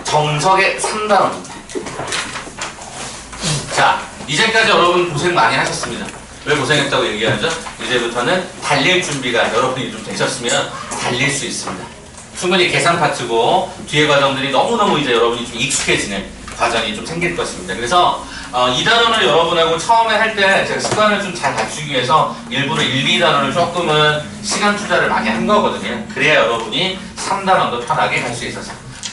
정석의 3단원입니다. 자, 이제까지 여러분 고생 많이 하셨습니다. 왜 고생했다고 얘기하죠? 이제부터는 달릴 준비가 여러분이 좀 되셨으면 달릴 수 있습니다. 충분히 계산 파트고 뒤에 과정들이 너무너무 이제 여러분이 좀 익숙해지는 과정이 좀 생길 것입니다. 그래서 이 단원을 여러분하고 처음에 할 때 제가 습관을 좀 잘 갖추기 위해서 일부러 1, 2단원을 조금은 시간 투자를 많이 한 거거든요. 그래야 여러분이 3단원도 편하게 갈 수 있어서.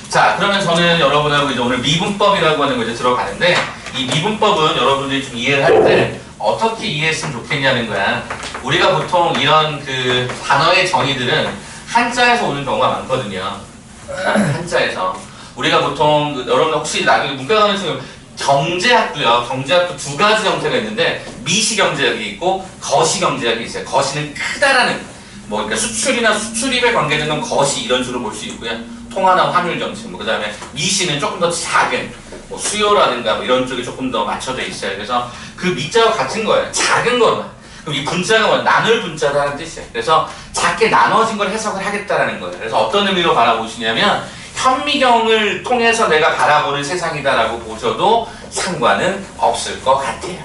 자, 그러면 저는 여러분하고 이제 오늘 미분법이라고 하는 거 이제 들어가는데, 이 미분법은 여러분들이 좀 이해를 할 때 어떻게 이해했으면 좋겠냐는 거야. 우리가 보통 이런 그 단어의 정의들은 한자에서 오는 경우가 많거든요. 한자에서. 우리가 보통 여러분 혹시 나중에 문과 가는 친구 경제학도요. 경제학도 두 가지 형태가 있는데 미시경제학이 있고 거시경제학이 있어요. 거시는 크다라는 뭐 그러니까 수출이나 수출입에 관계되는 거시 이런 식으로 볼 수 있고요. 통화나 환율 정책 뭐 그다음에 미시는 조금 더 작은 뭐 수요라든가 뭐 이런 쪽에 조금 더 맞춰져 있어요. 그래서 그 미자와 같은 거예요. 작은 것만. 그럼 이 분자가 뭐 나눌 분자라는 뜻이에요. 그래서 작게 나눠진 걸 해석을 하겠다라는 거예요. 그래서 어떤 의미로 바라보시냐면 현미경을 통해서 내가 바라보는 세상이다라고 보셔도 상관은 없을 것 같아요.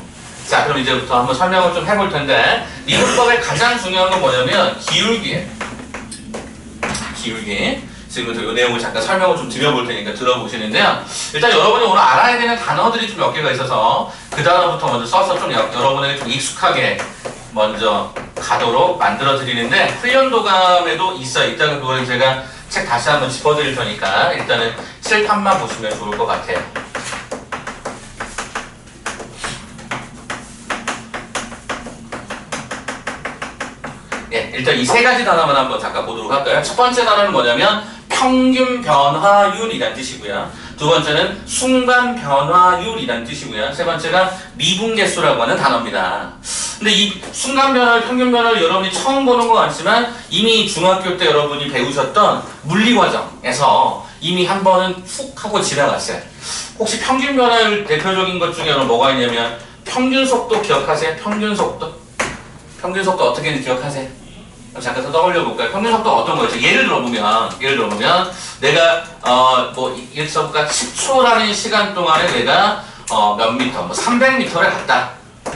자, 그럼 이제부터 한번 설명을 좀 해볼 텐데 미분법의 가장 중요한 건 뭐냐면 기울기예요. 기울기. 지금부터 이 내용을 잠깐 설명을 좀 드려볼 테니까 들어보시는데요. 일단 여러분이 오늘 알아야 되는 단어들이 좀 몇 개가 있어서 그 단어부터 먼저 써서 좀 여러분에게 좀 익숙하게 먼저 가도록 만들어 드리는데 훈련도감에도 있어요. 이따가 그걸 제가 책 다시 한번 짚어드릴 테니까 일단은 칠판만 보시면 좋을 것 같아요. 예, 일단 이 세 가지 단어만 한번 잠깐 보도록 할까요? 첫 번째 단어는 뭐냐면 평균 변화율이란 뜻이고요. 두 번째는 순간 변화율이란 뜻이고요. 세 번째가 미분계수라고 하는 단어입니다. 근데 이 순간 변화율, 평균 변화율 여러분이 처음 보는 것 같지만 이미 중학교 때 여러분이 배우셨던 물리과정에서 이미 한 번은 훅 하고 지나갔어요. 혹시 평균 변화율 대표적인 것 중에 여러분 뭐가 있냐면 평균 속도 기억하세요? 평균 속도? 평균 속도 어떻게 기억하세요? 잠깐 더 떠올려 볼까요? 평균 속도가 어떤 거였죠? 예를 들어보면 내가 예를 들어볼까 10초라는 시간 동안에 내가 몇 미터, 뭐 300m를 갔다.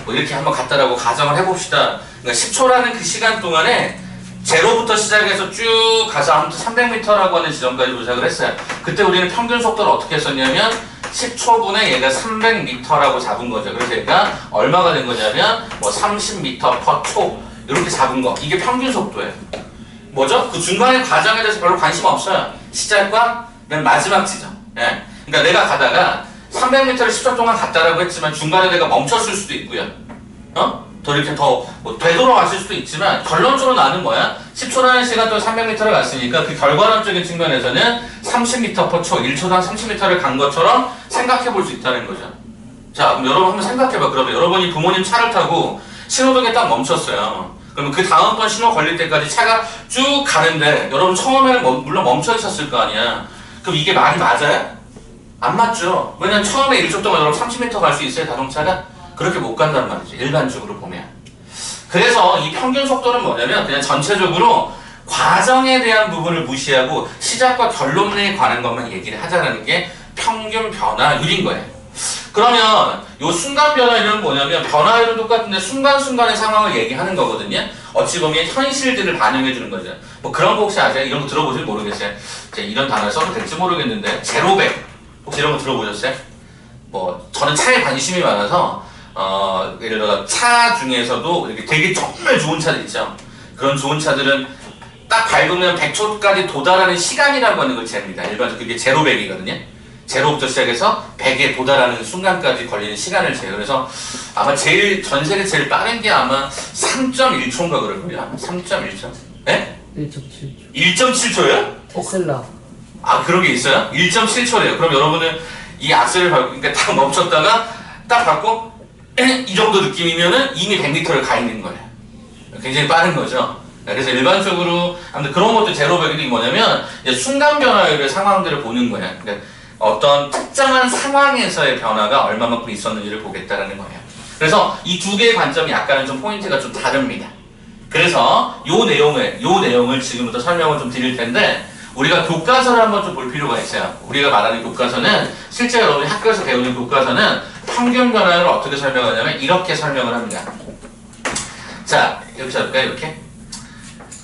뭐 이렇게 한번 갔다라고 가정을 해봅시다. 그러니까 10초라는 그 시간 동안에 제로부터 시작해서 쭉 가서 아무튼 300m라고 하는 지점까지 도착을 했어요. 그때 우리는 평균 속도를 어떻게 했었냐면 10초분에 얘가 300m라고 잡은 거죠. 그래서 얘가 얼마가 된 거냐면 뭐 30m/초 이렇게 잡은 거. 이게 평균 속도예요. 뭐죠? 그 중간의 과정에 대해서 별로 관심 없어요. 시작과 맨 마지막 지점. 예. 그러니까 내가 가다가 300m를 10초 동안 갔다라고 했지만 중간에 내가 멈췄을 수도 있고요. 더 이렇게 뭐 되돌아왔을 수도 있지만 결론적으로 나는 뭐야? 10초라는 시간 동안 300m를 갔으니까 그 결과론적인 측면에서는 30m/초, 1초당 30m를 간 것처럼 생각해 볼 수 있다는 거죠. 자, 그럼 여러분 한번 생각해봐. 그러면 여러분이 부모님 차를 타고 신호등에 딱 멈췄어요. 그러면 그 다음번 신호 걸릴 때까지 차가 쭉 가는데 여러분 처음에는 물론 멈춰 있었을 거 아니야. 그럼 이게 말이 맞아요? 안 맞죠. 왜냐면 처음에 1초 동안 여러분 30m 갈 수 있어요, 자동차가? 그렇게 못 간단 말이죠, 일반적으로 보면. 그래서 이 평균 속도는 뭐냐면 그냥 전체적으로 과정에 대한 부분을 무시하고 시작과 결론에 관한 것만 얘기를 하자는 게 평균 변화율인 거예요. 그러면 이 순간 변화율은 뭐냐면 변화율은 똑같은데 순간순간의 상황을 얘기하는 거거든요. 어찌 보면 현실들을 반영해 주는 거죠. 뭐 그런 거 혹시 아세요? 이런 거 들어보시면 모르겠어요. 제가 이런 단어를 써도 될지 모르겠는데 제로백 혹시 이런 거 들어보셨어요? 뭐 저는 차에 관심이 많아서 예를 들어 차 중에서도 이렇게 되게 정말 좋은 차들 있죠. 그런 좋은 차들은 딱 밟으면 100초까지 도달하는 시간이라고 하는 걸 잽니다. 일반적으로 그게 제로백이거든요. 제로부터 시작해서 100에 도달하는 순간까지 걸리는 시간을 재요. 그래서 아마 전 세계 제일 빠른 게 아마 3.1초인가 그럴걸요. 아마 3.1초. 네? 1.7초. 1.7초요? 테슬라. 아, 그런 게 있어요? 1.7초래요. 그럼 여러분은 이 악셀을 밟고, 그러니까 딱 멈췄다가 딱 밟고 이 정도 느낌이면은 이미 100m를 가 있는 거예요. 굉장히 빠른 거죠. 그래서 일반적으로 아무튼 그런 것도 제로백이 뭐냐면 순간 변화율의 상황들을 보는 거예요. 그러니까 어떤 특정한 상황에서의 변화가 얼마만큼 있었는지를 보겠다라는 거예요. 그래서 이 두 개의 관점이 약간은 좀 포인트가 좀 다릅니다. 그래서 요 내용을 지금부터 설명을 좀 드릴 텐데 우리가 교과서를 한번 좀 볼 필요가 있어요. 우리가 말하는 교과서는 실제 여러분이 학교에서 배우는 교과서는 평균 변화를 어떻게 설명하냐면 이렇게 설명을 합니다. 자, 이렇게 잡을까요? 이렇게.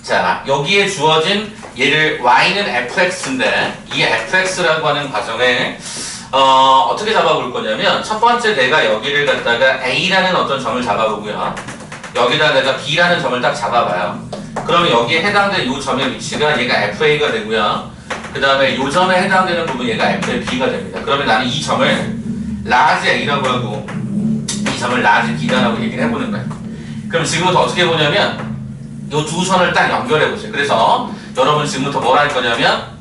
자, 여기에 주어진 얘를 y는 fx인데 이 fx라고 하는 과정에 어떻게 잡아볼 거냐면 첫 번째 내가 여기를 갖다가 a라는 어떤 점을 잡아보고요. 여기다 내가 b라는 점을 딱 잡아봐요. 그러면 여기에 해당되는 이 점의 위치가 얘가 fa가 되고요. 그 다음에 이 점에 해당되는 부분이 얘가 fb가 됩니다. 그러면 나는 이 점을 large a라고 하고 이 점을 large b라고 얘기를 해보는 거예요. 그럼 지금부터 어떻게 보냐면 이 두 선을 딱 연결해 보세요. 그래서 여러분 지금부터 뭘 할 거냐면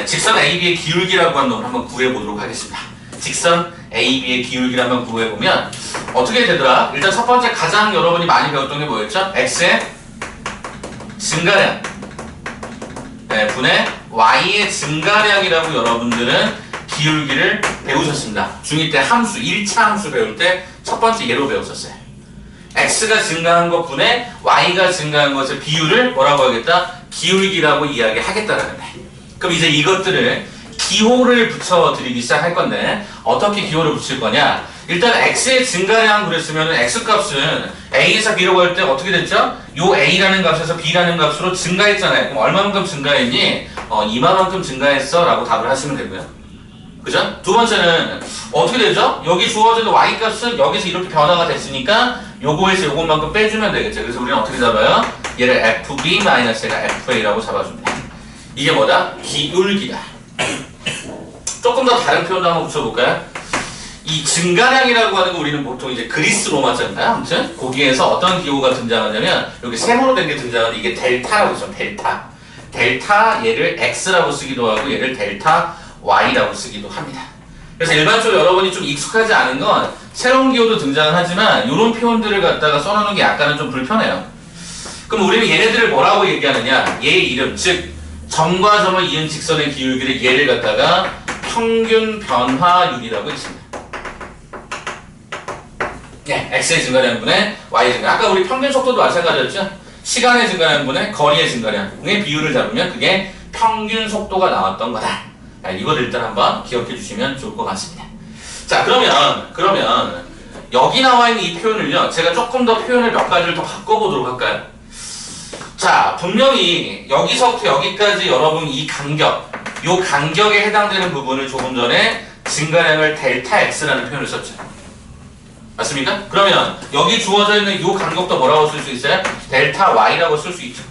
직선 AB의 기울기라고 하는 놈을 한번 구해보도록 하겠습니다. 직선 AB의 기울기를 한번 구해보면 어떻게 되더라? 일단 첫 번째 가장 여러분이 많이 배웠던 게 뭐였죠? X의 증가량 분의 Y의 증가량이라고 여러분들은 기울기를 배우셨습니다. 중2 때 함수, 1차 함수 배울 때 첫 번째 예로 배웠었어요. X가 증가한 것 분의 Y가 증가한 것의 비율을 뭐라고 하겠다? 기울기라고 이야기하겠다라는 거예요. 그럼 이제 이것들을 기호를 붙여드리기 시작할 건데 어떻게 기호를 붙일 거냐? 일단 X의 증가량 그랬으면 X값은 A에서 B라고 할 때 어떻게 됐죠? 요 A라는 값에서 B라는 값으로 증가했잖아요. 그럼 얼마만큼 증가했니? 이만큼 증가했어 라고 답을 하시면 되고요. 그죠? 두 번째는 어떻게 되죠? 여기 주어지는 Y값은 여기서 이렇게 변화가 됐으니까 요거에서 요것만큼 빼주면 되겠죠. 그래서 우리는 어떻게 잡아요? 얘를 FB-얘가 FA라고 잡아줍니다. 이게 뭐다? 기울기다. 조금 더 다른 표현도 한번 붙여볼까요? 이 증가량이라고 하는 거 우리는 보통 이제 그리스 로마잖아요. 아무튼 거기에서 어떤 기호가 등장하냐면 여기 세모로 된 게 등장하는데 이게 델타라고 있어요. 델타. 델타 얘를 X라고 쓰기도 하고 얘를 델타 Y라고 쓰기도 합니다. 그래서 일반적으로 여러분이 좀 익숙하지 않은 건 새로운 기호도 등장은 하지만 이런 표현들을 갖다가 써놓는 게 약간은 좀 불편해요. 그럼 우리는 얘네들을 뭐라고 얘기하느냐? 얘의 이름, 즉 점과 점을 이은 직선의 기울기를 얘를 갖다가 평균 변화율이라고 했습니다. 네, x의 증가량분의 y의 증가량. 아까 우리 평균 속도도 마찬가지였죠? 시간의 증가량분의 거리의 증가량의 비율을 잡으면 그게 평균 속도가 나왔던 거다. 이걸 일단 한번 기억해 주시면 좋을 것 같습니다. 자, 그러면 여기 나와 있는 이 표현을요, 제가 조금 더 표현을 몇 가지를 더 바꿔보도록 할까요? 자, 분명히 여기서부터 여기까지 여러분 이 간격, 요 간격에 해당되는 부분을 조금 전에 증가량을 델타 x라는 표현을 썼죠. 맞습니까? 그러면 여기 주어져 있는 요 간격도 뭐라고 쓸 수 있어요? 델타 y라고 쓸 수 있죠.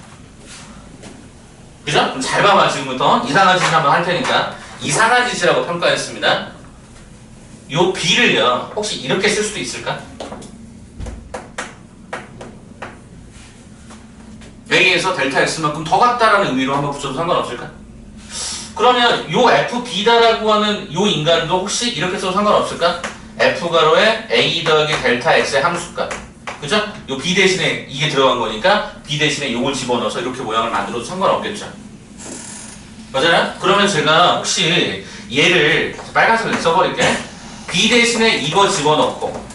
그죠? 그럼 잘 봐봐. 지금부터 이상한 짓을 한번 할 테니까 이상한 짓이라고 평가했습니다. 요 b를요 혹시 이렇게 쓸 수도 있을까? A에서 델타 x만큼 더 같다라는 의미로 한번 붙여도 상관없을까? 그러면 요 fb다라고 하는 요 인간도 혹시 이렇게 써도 상관없을까? f가로에 a 더하기 델타 x의 함수값. 그죠? 요 b 대신에 이게 들어간 거니까 b 대신에 요걸 집어넣어서 이렇게 모양을 만들어도 상관없겠죠. 맞아요? 그러면 제가 혹시 얘를 빨간색으로 써버릴게. b 대신에 이거 집어넣고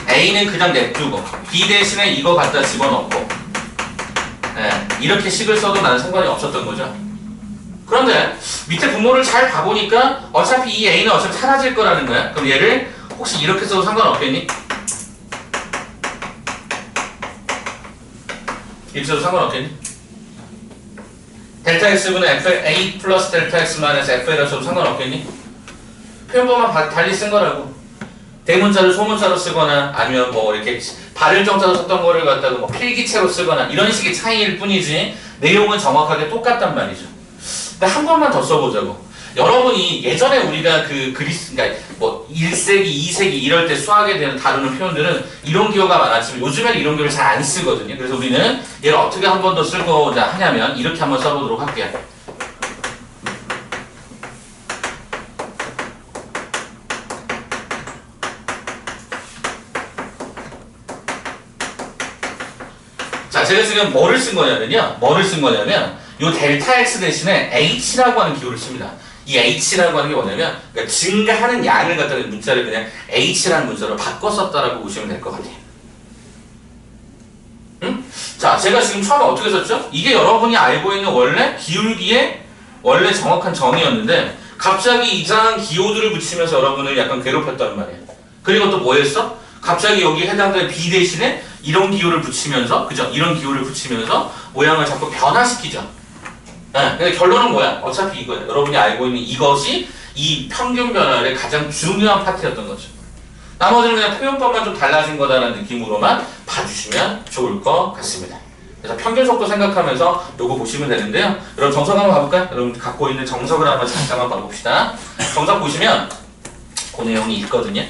a는 그냥 냅두고 b 대신에 이거 갖다 집어넣고 이렇게 식을 써도 나는 상관이 없었던 거죠. 그런데 밑에 분모를 잘 봐보니까 어차피 이 a는 어차피 사라질 거라는 거야. 그럼 얘를 혹시 이렇게 써도 상관없겠니? 이렇게 써도 상관없겠니? 델타 x분의 a 플러스 델타 x 마이너스 f라고 써도 상관없겠니? 표현법만 달리 쓴 거라고. 대문자를 소문자로 쓰거나 아니면 뭐 이렇게 발을 정자로 썼던 거를 갖다가 뭐 필기체로 쓰거나 이런 식의 차이일 뿐이지 내용은 정확하게 똑같단 말이죠. 근데 한 번만 더 써보자고. 여러분이 예전에 우리가 그러니까 뭐 1세기, 2세기 이럴 때 수학에 대한 다루는 표현들은 이런 기호가 많았지만 요즘에는 이런 기호를 잘 안 쓰거든요. 그래서 우리는 얘를 어떻게 한 번 더 쓰고자 하냐면 이렇게 한번 써보도록 할게요. 자, 제가 지금 뭐를 쓴 거냐면요. 요 델타 x 대신에 h라고 하는 기호를 씁니다. 이 h라고 하는 게 뭐냐면 그러니까 증가하는 양을 갖다가 문자를 그냥 h라는 문자로 바꿔 썼다라고 보시면 될 것 같아요. 응? 자, 제가 지금 처음에 어떻게 썼죠? 이게 여러분이 알고 있는 원래 기울기의 원래 정확한 정의였는데 갑자기 이상한 기호들을 붙이면서 여러분을 약간 괴롭혔단 말이에요. 그리고 또 뭐 했어? 갑자기 여기 해당되는 B 대신에 이런 기호를 붙이면서, 그죠? 이런 기호를 붙이면서 모양을 자꾸 변화시키죠. 네, 근데 결론은 뭐야? 어차피 이거예요. 여러분이 알고 있는 이것이 이 평균 변화의 가장 중요한 파트였던 거죠. 나머지는 그냥 표현법만 좀 달라진 거다라는 느낌으로만 봐주시면 좋을 것 같습니다. 그래서 평균 속도 생각하면서 요거 보시면 되는데요. 여러분 정석 한번 봐볼까요? 여러분 갖고 있는 정석을 한번 잠깐만 봐봅시다. 정석 보시면 그 내용이 있거든요.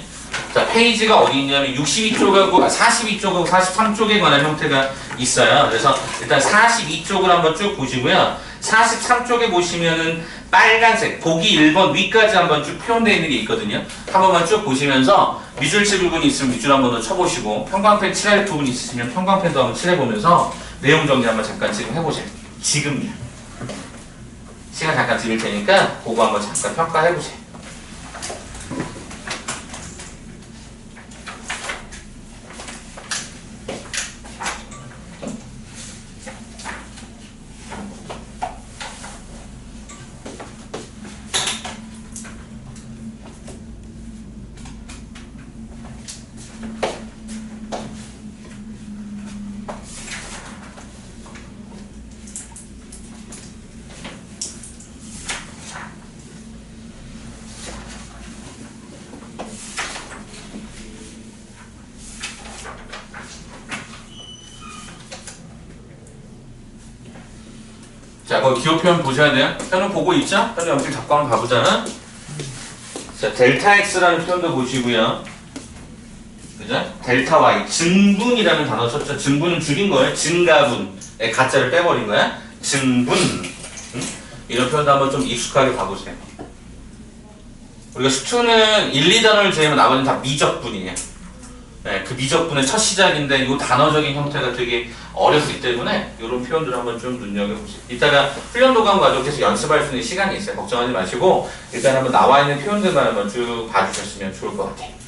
자, 페이지가 어디 있냐면 62쪽하고 42쪽하고 43쪽에 관한 형태가 있어요. 그래서 일단 42쪽을 한번 쭉 보시고요. 43쪽에 보시면은 빨간색 보기 1번 위까지 한번 쭉 표현되어 있는 게 있거든요. 한 번만 쭉 보시면서 미줄치 부분이 있으면 미줄 한번 더 쳐보시고 평광펜 칠할 부분이 있으시면 평광펜도 한번 칠해보면서 내용 정리 한번 잠깐 지금 해보세요. 지금요. 시간 잠깐 드릴 테니까 그거 한번 잠깐 평가해보세요. 자, 거기 기호 표현 보셔야 돼요. 현우 보고 있죠? 현우 영상 잡고 한번 봐보잖아. 자, 델타 X라는 표현도 보시고요. 그죠? 델타 Y, 증분이라는 단어 썼죠? 증분은 줄인 거예요. 증가분의 가짜를 빼버린 거야. 증분. 이런 표현도 한번 좀 익숙하게 봐보세요. 우리가 수투는 1, 2단어를 제외하면 나머지는 다 미적분이에요. 네, 그 미적분의 첫 시작인데 이 단어적인 형태가 되게 어렵기 때문에 이런 표현들을 한번 좀 눈여겨보세요. 이따가 훈련 도감 가지고 계속 연습할 수 있는 시간이 있어요. 걱정하지 마시고 일단 한번 나와 있는 표현들만 한번 쭉 봐주셨으면 좋을 것 같아요.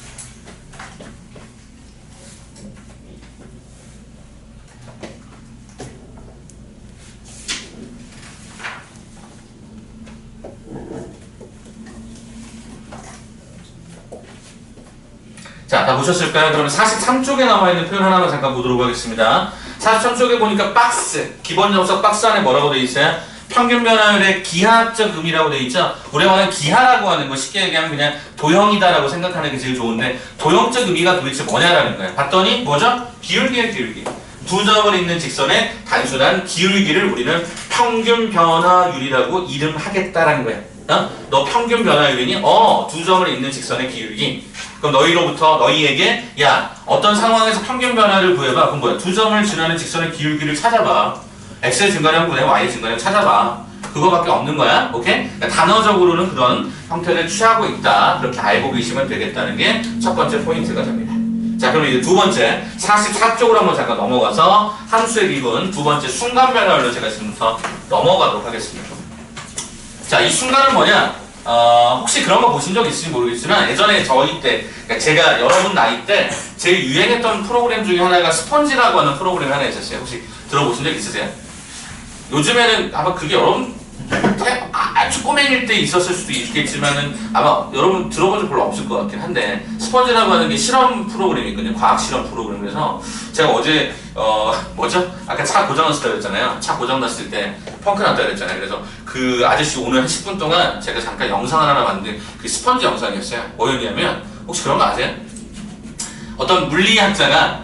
자, 다 보셨을까요? 그러면 43쪽에 나와있는 표현 하나만 잠깐 보도록 하겠습니다. 43쪽에 보니까 박스, 기본 정석 박스 안에 뭐라고 되어 있어요? 평균 변화율의 기하학적 의미라고 되어 있죠? 우리가 말하는 기하라고 하는 거 쉽게 얘기하면 그냥 도형이다라고 생각하는 게 제일 좋은데 도형적 의미가 도대체 뭐냐라는 거예요. 봤더니 뭐죠? 기울기의 기울기. 두 점을 잇는 직선의 단순한 기울기를 우리는 평균 변화율이라고 이름하겠다라는 거예요. 너 평균 변화율이니? 두 점을 잇는 직선의 기울기. 그럼 너희에게 야 어떤 상황에서 평균 변화를 구해봐. 그럼 뭐야? 두 점을 지나는 직선의 기울기를 찾아봐. x의 증가량 분의 y의 증가량 찾아봐. 그거밖에 없는 거야. 오케이? 그러니까 단어적으로는 그런 형태를 취하고 있다. 그렇게 알고 계시면 되겠다는 게 첫 번째 포인트가 됩니다. 자, 그럼 이제 두 번째 44쪽으로 한번 잠깐 넘어가서 함수의 기본 두 번째 순간 변화율로 제가 지금부터 넘어가도록 하겠습니다. 자, 이 순간은 뭐냐? 혹시 그런 거 보신 적 있을지 모르겠지만 예전에 저희 때, 그러니까 제가 여러분 나이 때 제일 유행했던 프로그램 중에 하나가 스펀지라고 하는 프로그램이 하나 있었어요. 혹시 들어보신 적 있으세요? 요즘에는 아마 그게 여러분 아주 꼬맹일 때 있었을 수도 있겠지만은 아마 여러분 들어본 적 별로 없을 것 같긴 한데 스펀지라고 하는 게 실험 프로그램이거든요. 과학 실험 프로그램에서 제가 어제 뭐죠? 아까 차 고장났을 때였잖아요. 차 고장났을 때 펑크 났다 그랬잖아요. 그래서 그 아저씨 오늘 한 10분 동안 제가 잠깐 영상을 하나 만든 그 스펀지 영상이었어요. 뭐였냐면 혹시 그런 거 아세요? 어떤 물리학자가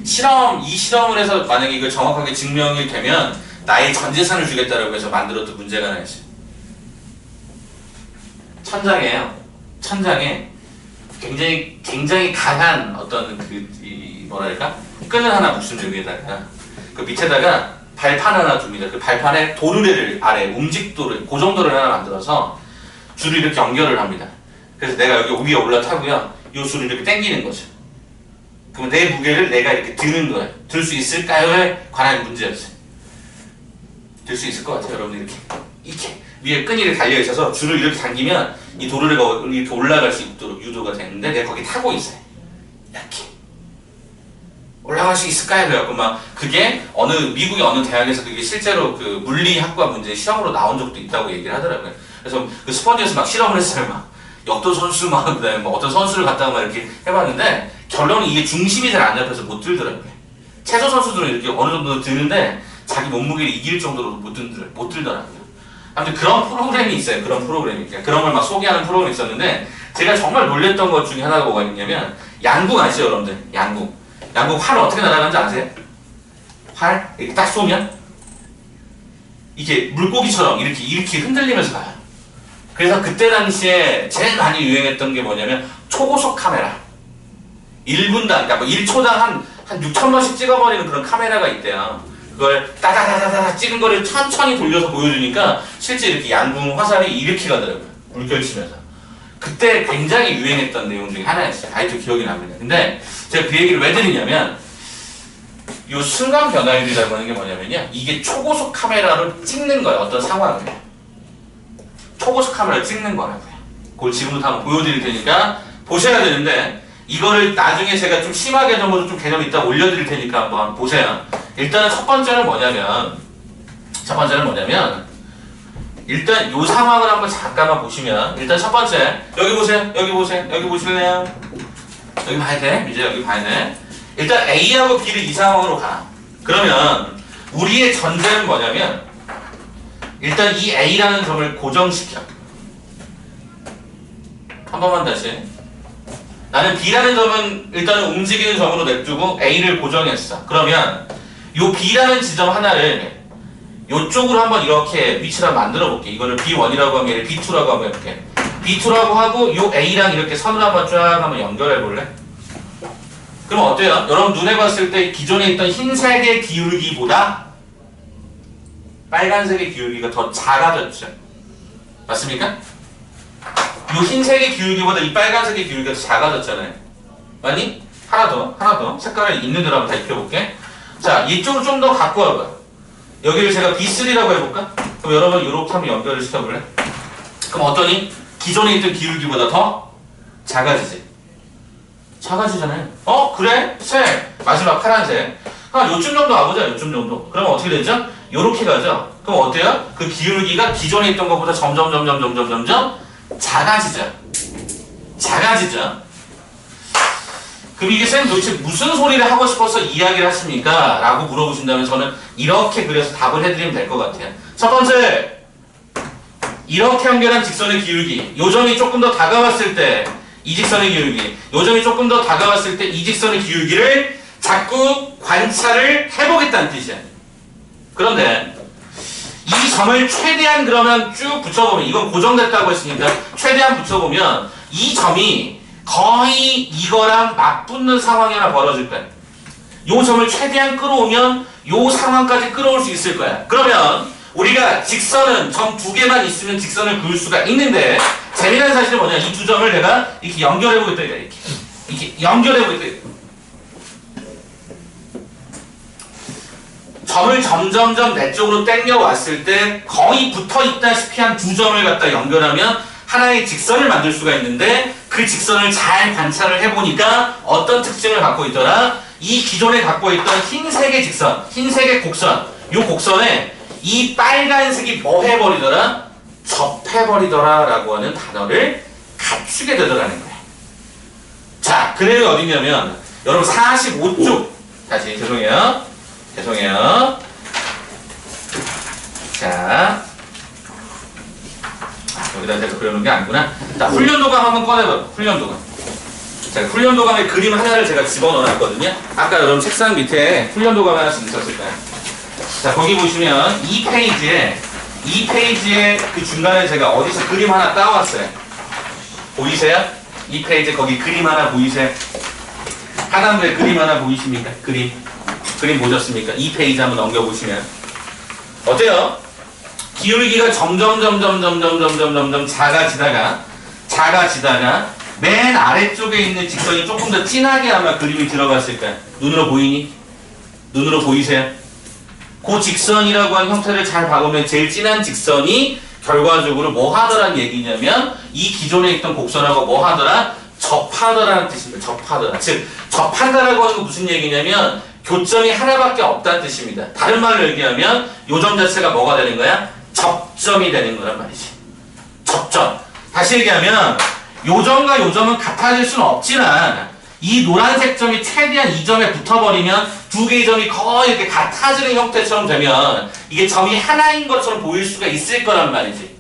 이 실험을 해서 만약에 이걸 정확하게 증명이 되면 나의 전 재산을 주겠다라고 해서 만들었던 문제가 하나 있어요. 천장에요. 천장에 굉장히 강한 어떤 뭐랄까? 끈을 하나 묶습니다. 여기에다가 그 밑에다가 발판 하나 둡니다. 그 발판에 도르래를 아래 움직도를 고정도를 하나 만들어서 줄을 이렇게 연결을 합니다. 그래서 내가 여기 위에 올라타고요. 이 줄을 이렇게 당기는 거죠. 그럼 내 무게를 내가 이렇게 드는 거예요. 들 수 있을까요에 관한 문제였어요. 들 수 있을 것 같아요. 여러분 이렇게 위에 끈이 이렇게 달려 있어서 줄을 이렇게 당기면 이 도르래가 이렇게 올라갈 수 있도록 유도가 되는데 내가 거기 타고 있어요. 이렇게 올라갈 수 있을까요? 그래갖고 막 그게 미국의 어느 대학에서 그게 실제로 그 물리학과 문제 시험으로 나온 적도 있다고 얘기를 하더라고요. 그래서 그 스펀지에서 막 실험을 했어요. 막 역도 선수 막 그다음에 뭐 어떤 선수를 갖다가 막 이렇게 해봤는데 결론은 이게 중심이 잘 안 잡혀서 못 들더라고요. 체조 선수들은 이렇게 어느 정도 드는데 자기 몸무게를 이길 정도로 못 들더라고요. 아무튼 그런 프로그램이 있어요. 그런 프로그램이. 그런 걸 막 소개하는 프로그램이 있었는데 제가 정말 놀랬던 것 중에 하나가 뭐가 있냐면 양궁 아시죠 여러분들? 양궁 활 어떻게 날아가는지 아세요? 활 이렇게 딱 쏘면 이게 물고기처럼 이렇게 흔들리면서 가요. 그래서 그때 당시에 제일 많이 유행했던 게 뭐냐면 초고속 카메라 1분당 그러니까 뭐 1초당 한 6,000번씩 찍어버리는 그런 카메라가 있대요. 그걸 따다다다다 찍은 거를 천천히 돌려서 보여주니까 실제 이렇게 양궁 화살이 이렇게 가더라고요. 물결치면서. 그때 굉장히 유행했던 내용 중에 하나였어요. 아직도 기억이 납니다. 근데 제가 그 얘기를 왜 드리냐면 이 순간 변화율이라고 하는 게 뭐냐면요. 이게 초고속 카메라로 찍는 거예요. 어떤 상황을. 초고속 카메라를 찍는 거라고요. 그걸 지금부터 한번 보여드릴 테니까 보셔야 되는데 이거를 나중에 제가 좀 심하게 좀 개념이 있다 올려드릴 테니까 한번 보세요. 일단은 첫 번째는 뭐냐면 일단 이 상황을 한번 잠깐만 보시면 일단 첫 번째 여기 보실래요? 여기 봐야 돼. 이제 여기 봐야 돼. 일단 A하고 B를 이 상황으로 가. 그러면 우리의 전제는 뭐냐면 일단 이 A라는 점을 고정시켜. 한 번만 다시. 나는 B라는 점은 일단은 움직이는 점으로 냅두고 A를 고정했어. 그러면 요 B라는 지점 하나를 요쪽으로 한번 이렇게 위치를 한번 만들어 볼게. 이거를 B1이라고 하면 얘를 B2라고 하면 이렇게 B2라고 하고 요 A랑 이렇게 선을 한번 쫙 한번 연결해 볼래? 그럼 어때요? 여러분 눈에 봤을 때 기존에 있던 흰색의 기울기보다 빨간색의 기울기가 더 작아졌죠? 맞습니까? 요 흰색의 기울기보다 이 빨간색의 기울기가 더 작아졌잖아요. 맞니? 하나 더 색깔을 있는 대로 한번 다 입혀볼게. 자, 이쪽으로 좀 더 갖고 와봐. 여기를 제가 B3라고 해볼까? 그럼 여러분 이렇게 한번 연결을 시켜볼래? 그럼 어떠니? 기존에 있던 기울기보다 더 작아지지? 작아지잖아요. 그래? 색 마지막 파란색. 요쯤 정도 와보자. 요쯤 정도. 그러면 어떻게 되죠? 요렇게 가죠? 그럼 어때요? 그 기울기가 기존에 있던 것보다 점점 작아지죠? 그럼 이게 쌤 도대체 무슨 소리를 하고 싶어서 이야기를 하십니까? 라고 물어보신다면 저는 이렇게 그려서 답을 해드리면 될 것 같아요. 첫 번째, 이렇게 연결한 직선의 기울기. 요 점이 조금 더 다가왔을 때 이 직선의 기울기. 요 점이 조금 더 다가왔을 때 이 직선의 기울기를 자꾸 관찰을 해보겠다는 뜻이야. 그런데 이 점을 최대한 그러면 쭉 붙여보면 이건 고정됐다고 했으니까 최대한 붙여보면 이 점이 거의 이거랑 맞붙는 상황이 하나 벌어질 거야. 요 점을 최대한 끌어오면 요 상황까지 끌어올 수 있을 거야. 그러면 우리가 직선은 점 두 개만 있으면 직선을 그을 수가 있는데 재미난 사실은 뭐냐? 이 두 점을 내가 이렇게 연결해보겠다. 이렇게 연결해보겠다. 점을 점점점 내 쪽으로 당겨왔을 때 거의 붙어있다시피 한 두 점을 갖다 연결하면 하나의 직선을 만들 수가 있는데 그 직선을 잘 관찰을 해보니까 어떤 특징을 갖고 있더라? 이 기존에 갖고 있던 흰색의 직선, 흰색의 곡선, 이 곡선에 이 빨간색이 뭐 해버리더라? 접해버리더라 라고 하는 단어를 갖추게 되더라는 거예요. 자, 그 내용이 어디냐면 여러분 45쪽 다시 죄송해요. 자, 여기다 제가 그려놓은 게 아니구나. 자, 훈련도감 한번 꺼내봐요. 훈련도감. 자, 훈련도감의 그림 하나를 제가 집어넣어놨거든요. 아까 여러분 책상 밑에 훈련도감 하나씩 있었을 거예요. 자, 거기 보시면 이 페이지에 그 중간에 제가 어디서 그림 하나 따왔어요. 보이세요? 이 페이지에 거기 그림 하나 보이세요? 하단부에 그림 하나 보이십니까? 그림 보셨습니까? 이 페이지 한번 넘겨보시면 어때요? 기울기가 점점 작아지다가 맨 아래쪽에 있는 직선이 조금 더 진하게 아마 그림이 들어갔을 거야. 눈으로 보이니? 눈으로 보이세요? 그 직선이라고 하는 형태를 잘 봐보면 제일 진한 직선이 결과적으로 뭐 하더란 얘기냐면 이 기존에 있던 곡선하고 뭐 하더라? 접하더라는 뜻입니다. 접하더라. 즉 접한다라고 하는 건 무슨 얘기냐면 교점이 하나밖에 없다는 뜻입니다. 다른 말로 얘기하면 요점 자체가 뭐가 되는 거야? 접점이 되는 거란 말이지. 접점. 다시 얘기하면 요점과 요점은 같아질 수는 없지만 이 노란색 점이 최대한 이 점에 붙어버리면 두 개의 점이 거의 이렇게 같아지는 형태처럼 되면 이게 점이 하나인 것처럼 보일 수가 있을 거란 말이지.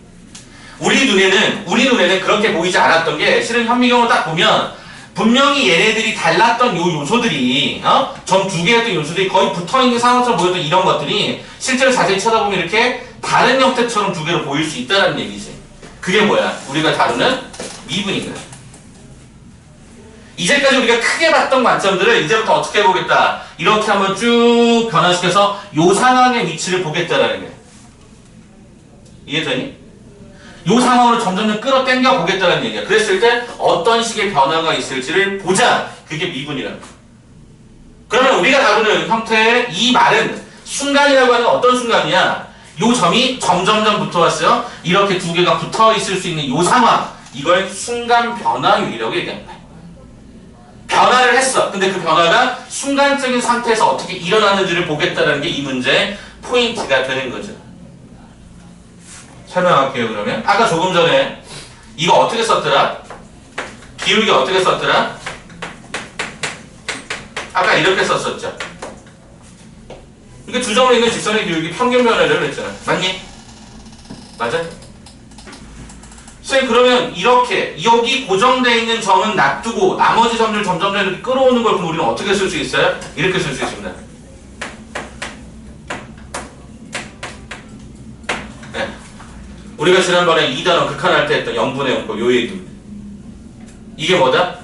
우리 눈에는 그렇게 보이지 않았던 게 실은 현미경으로 딱 보면 분명히 얘네들이 달랐던 요 요소들이 점 두 개였던 요소들이 거의 붙어있는 상황처럼 보였던 이런 것들이 실제로 자세히 쳐다보면 이렇게 다른 형태처럼 두 개로 보일 수 있다는 얘기지. 그게 뭐야? 우리가 다루는 미분인 거야. 이제까지 우리가 크게 봤던 관점들을 이제부터 어떻게 해보겠다. 이렇게 한번 쭉 변화시켜서 요 상황의 위치를 보겠다라는 거야. 이해되니? 요 상황으로 점점 끌어당겨 보겠다는 얘기야. 그랬을 때 어떤 식의 변화가 있을지를 보자. 그게 미분이라는 거야. 그러면 우리가 다루는 형태의 이 말은 순간이라고 하는 어떤 순간이야? 요 점이 점점점 붙어왔어요. 이렇게 두 개가 붙어 있을 수 있는 요 상황. 이걸 순간 변화율이라고 얘기합니다. 변화를 했어. 근데 그 변화가 순간적인 상태에서 어떻게 일어나는지를 보겠다는 게 이 문제의 포인트가 되는 거죠. 설명할게요, 그러면. 아까 조금 전에 이거 어떻게 썼더라? 기울기 어떻게 썼더라? 아까 이렇게 썼었죠. 이게 두 점에 있는 직선의 기울기 평균 변화를 그랬잖아. 맞니? 맞아? 선생님, 그러면 이렇게 여기 고정되어 있는 점은 놔두고 나머지 점들 점점 이렇게 끌어오는 걸 그럼 우리는 어떻게 쓸 수 있어요? 이렇게 쓸 수 있습니다. 네. 우리가 지난번에 2단원 극한할 때 했던 0분의 0거 요 얘기입니다. 이게 뭐다?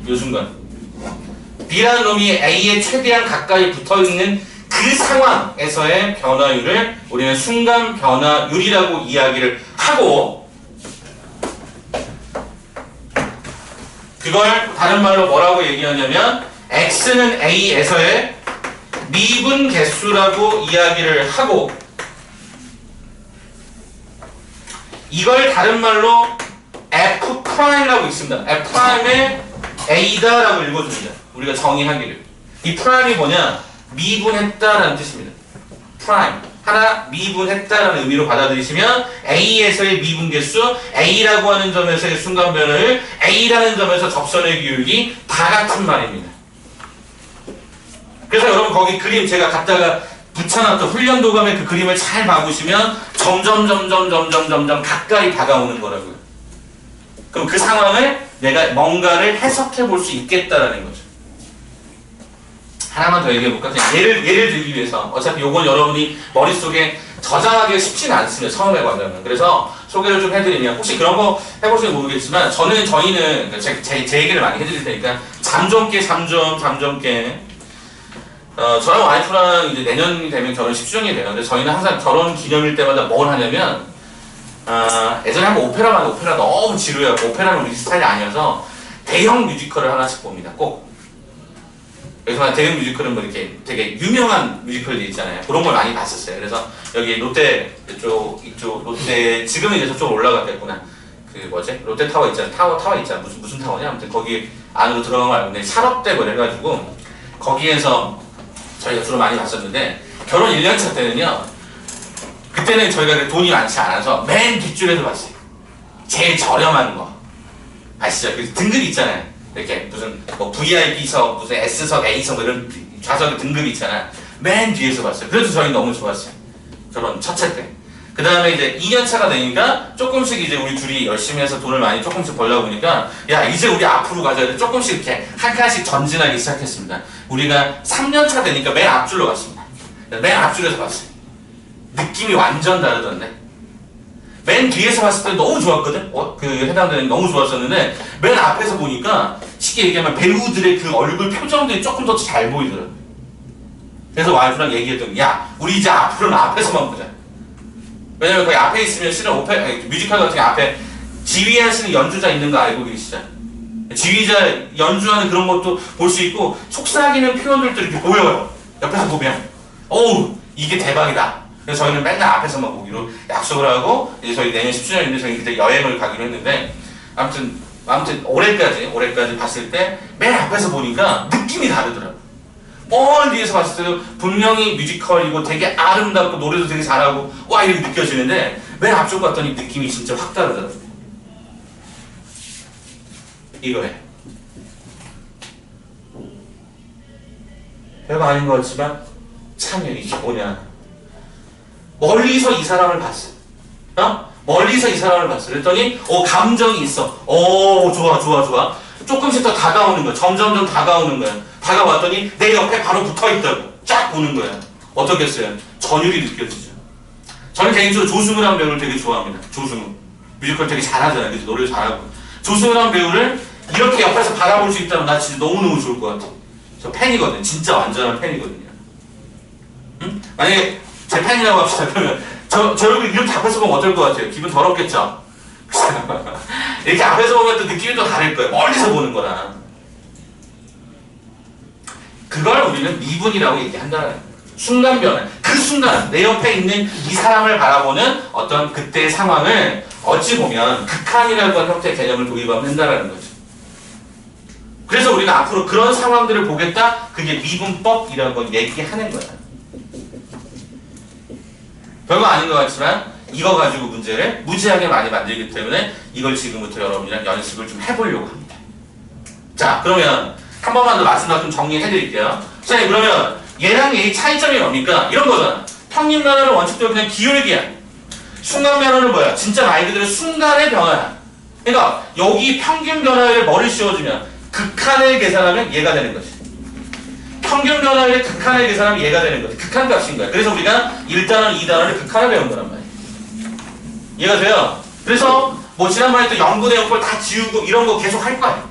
요 순간 B라는 놈이 A에 최대한 가까이 붙어있는 그 상황에서의 변화율을 우리는 순간 변화율이라고 이야기를 하고, 그걸 다른 말로 뭐라고 얘기하냐면 X는 A에서의 미분 개수라고 이야기를 하고, 이걸 다른 말로 F'라고 있습니다. F'의 A다라고 읽어줍니다. 우리가 정의하기를. 이 프라임이 뭐냐? 미분했다라는 뜻입니다. 프라임. 하나 미분했다라는 의미로 받아들이시면 A에서의 미분 개수, A라고 하는 점에서의 순간 변화율, A라는 점에서 접선의 기울기 다 같은 말입니다. 그래서 여러분 거기 그림 제가 갖다가 붙여놨던 훈련 도감의 그 그림을 잘 봐보시면 점점 가까이 다가오는 거라고요. 그럼 그 상황을 내가 뭔가를 해석해 볼 수 있겠다라는 거죠. 하나만 더 얘기해 볼까? 예를 들기 위해서. 어차피 요건 여러분이 머릿속에 저장하기가 쉽지는 않습니다. 처음 해봐자면. 그래서 소개를 좀 해드리면, 혹시 그런 거 해보실지 모르겠지만, 저희는 제 얘기를 많이 해드릴 테니까, 잠 좀 깨. 저랑 와이프랑 이제 내년이 되면 결혼 10주년이 돼요. 근데 저희는 항상 결혼 기념일 때마다 뭘 하냐면, 예전에 한번 오페라 너무 지루해요. 오페라는 우리 스타일이 아니어서 대형 뮤지컬을 하나씩 봅니다. 꼭. 그래서 대형 뮤지컬은 뭐 이렇게 되게 유명한 뮤지컬들 있잖아요. 그런 걸 많이 봤었어요. 그래서 여기 롯데 이쪽 롯데 지금은 이제 저쪽으로 올라갔겠구나. 그 뭐지? 롯데타워 있잖아. 타워 있잖아. 무슨 타워냐? 아무튼 거기 안으로 들어간 걸 알고 있는데 샤롯대 뭐 해가지고 거기에서 저희가 주로 많이 봤었는데, 결혼 1년차 때는요, 그때는 저희가 돈이 많지 않아서 맨 뒷줄에서 봤어요. 제일 저렴한 거 아시죠? 그 등급이 있잖아요. 이렇게 무슨 뭐 VIP석, 무슨 S석, A석 이런 좌석 등급이 있잖아. 맨 뒤에서 봤어요. 그래서 저희 너무 좋았어요. 결혼 첫째 때. 그 다음에 이제 2년차가 되니까 조금씩 이제 우리 둘이 열심히 해서 돈을 많이 조금씩 벌다 보니까, 야, 이제 우리 앞으로 가자. 조금씩 이렇게 한 칸씩 전진하기 시작했습니다. 우리가 3년차 되니까 맨 앞줄로 갔습니다. 맨 앞줄에서 봤어요. 느낌이 완전 다르던데. 맨 뒤에서 봤을 때 너무 좋았거든? 그 해당되는 너무 좋았었는데, 맨 앞에서 보니까 쉽게 얘기하면 배우들의 그 얼굴 표정들이 조금 더 잘 보이더라고요. 그래서 와이프랑 얘기했더니, 야, 우리 이제 앞으로는 앞에서만 보자. 왜냐면 거기 앞에 있으면 실은 뮤지컬 같은 게 앞에 지휘하시는 연주자 있는 거 알고 계시죠? 지휘자 연주하는 그런 것도 볼 수 있고 속삭이는 표현들도 이렇게 보여요. 옆에서 보면 어우 이게 대박이다. 그래서 저희는 맨날 앞에서만 보기로 약속을 하고 이제 저희 내년 10주년인데 저희 그때 여행을 가기로 했는데 아무튼 올해까지 봤을 때 맨 앞에서 보니까 느낌이 다르더라고요. 멀리에서 봤을 때도 분명히 뮤지컬이고 되게 아름답고 노래도 되게 잘하고 와 이렇게 느껴지는데 맨 앞쪽 갔더니 느낌이 진짜 확 다르더라고요. 이거예요. 별거 아닌 것 같지만 참여 이게 뭐냐. 멀리서 이 사람을 봤어. 멀리서 이 사람을 봤어. 그랬더니 감정이 있어. 좋아. 조금씩 더 다가오는 거야. 점점 다가오는 거야. 다가왔더니 내 옆에 바로 붙어있다고. 쫙 보는 거야. 어떻겠어요? 전율이 느껴지죠. 저는 개인적으로 조승우라는 배우를 되게 좋아합니다. 조승우. 뮤지컬 되게 잘하잖아요. 그래서 노래를 잘하고. 조승우라는 배우를 이렇게 옆에서 바라볼 수 있다면 나 진짜 너무너무 좋을 것 같아. 저 팬이거든요. 진짜 완전한 팬이거든요. 응? 만약에 제 팬이라고 합시다. 그러면 저 얼굴 이렇게 앞에서 보면 어떨 것 같아요? 기분 더럽겠죠? 이렇게 앞에서 보면 또 느낌이 또 다를 거예요. 멀리서 보는 거랑. 그걸 우리는 미분이라고 얘기한다는 거예요. 순간 변화. 그 순간 내 옆에 있는 이 사람을 바라보는 어떤 그때의 상황을 어찌 보면 극한이라고 하는 형태의 개념을 도입하면 된다는 거죠. 그래서 우리는 앞으로 그런 상황들을 보겠다. 그게 미분법이라고 얘기하는 거야. 별거 아닌 것 같지만 이거 가지고 문제를 무지하게 많이 만들기 때문에 이걸 지금부터 여러분이랑 연습을 좀 해보려고 합니다. 자, 그러면 한 번만 더 말씀을 좀 정리해드릴게요. 자, 그러면 얘랑 얘의 차이점이 뭡니까? 이런 거잖아. 평균 변화는 원칙적으로 그냥 기울기야. 순간 변화는 뭐야? 진짜 말 그대로 순간의 변화야. 그러니까 여기 평균 변화를 뭐를 씌워주면 극한을 계산하면 얘가 되는 거지. 평균 변화를 극한을 계산하면 얘가 되는 거지. 극한 값인 거야. 그래서 우리가 1단원, 2단원을 극한을 배운 거란 말이야. 이해가 돼요? 그래서 뭐 지난번에 또 0분의 0꼴 다 지우고 이런 거 계속 할 거야.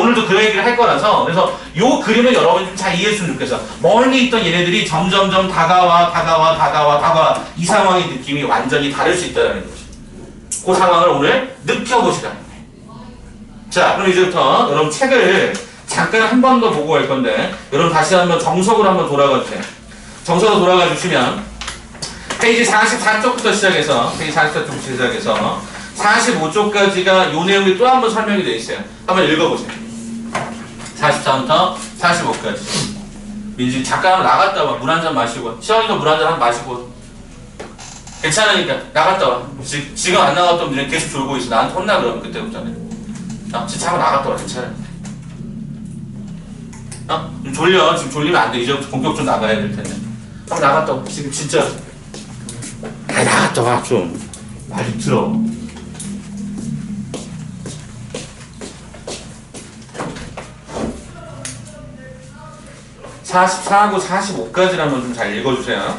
오늘도 그 얘기를 할 거라서 그래서 요 그림을 여러분이 좀 잘 이해했으면 좋겠어. 멀리 있던 얘네들이 점점점 다가와 이 상황의 느낌이 완전히 다를 수 있다는 거지. 그 상황을 오늘 느껴보시라는 거예요. 자, 그럼 이제부터 여러분 책을 잠깐 한 번 더 보고 갈 건데 여러분 다시 한번 정석으로 한번 돌아가 주세요. 정석으로 돌아가 주시면 페이지 44쪽부터 시작해서 45쪽까지가 요 내용이 또 한 번 설명이 되어 있어요. 한번 읽어보세요. 44부터 45까지. 민지 잠깐 한번 나갔다 와. 물 한 잔 마시고. 시원이도 물 한 잔 마시고. 괜찮으니까 나갔다 와. 지금 안 나갔던 분이 계속 졸고 있어. 나한테 혼나 그러면 그때부터는. 진짜 한번 나갔다 와. 괜찮아. 좀 졸려. 지금 졸리면 안 돼. 이제부터 본격적으로 나가야 될 텐데. 한번 나갔다 와. 지금 진짜. 나갔다 와. 좀. 말 좀 들어. (44하고) (45까지를) 한번 좀 잘 읽어주세요.